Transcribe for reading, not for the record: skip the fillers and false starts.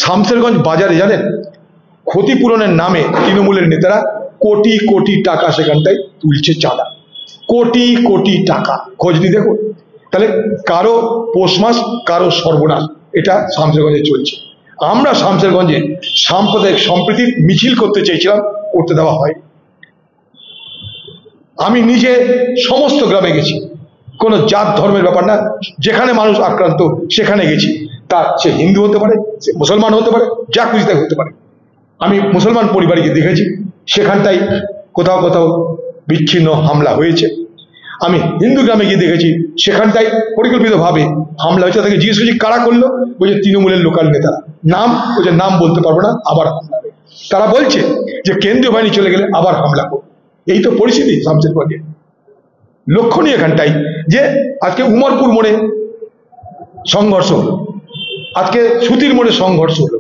শামসেরগঞ্জ বাজারে জানেন ক্ষতিপূরণের নামে তৃণমূলের নেতারা কোটি কোটি টাকা সেখানটায় তুলছে চাঁদা, কোটি কোটি টাকা। খোঁজ নিয়ে দেখুন। তাহলে কারো পৌষ মাস কারো সর্বনাশ, এটা শামসেরগঞ্জে চলছে। আমরা শামসেরগঞ্জে সাম্প্রদায়িক সম্প্রীতির মিছিল করতে চেয়েছিলাম, করতে দেওয়া হয়। আমি নিজে সমস্ত গ্রামে গেছি, কোনো জাত ধর্মের ব্যাপার না, যেখানে মানুষ আক্রান্ত সেখানে গেছি। তা সে হিন্দু হতে পারে, সে মুসলমান হতে পারে, যা খুশি তাই হতে পারে। আমি মুসলমান পরিবারে গিয়ে দেখেছি সেখানটাই কোথাও কোথাও বিচ্ছিন্ন হামলা হয়েছে। আমি হিন্দু গ্রামে গিয়ে দেখেছি সেখানটাই পরিকল্পিতভাবে হামলা হয়েছে। তাদেরকে জিজ্ঞেস করছি কারা করলো, বলছে তৃণমূলের লোকাল নেতারা। নাম বলছে নাম বলতে পারবো না, আবার হামলা হবে। তারা বলছে যে কেন্দ্রীয় বাহিনী চলে গেলে আবার হামলা করবে। এই তো পরিস্থিতি শামসেরগঞ্জে। লক্ষণীয় এখানটাই যে আজকে উমরপুর মোড়ে সংঘর্ষ হলো, আজকে সুতির মোড়ে সংঘর্ষ হলো,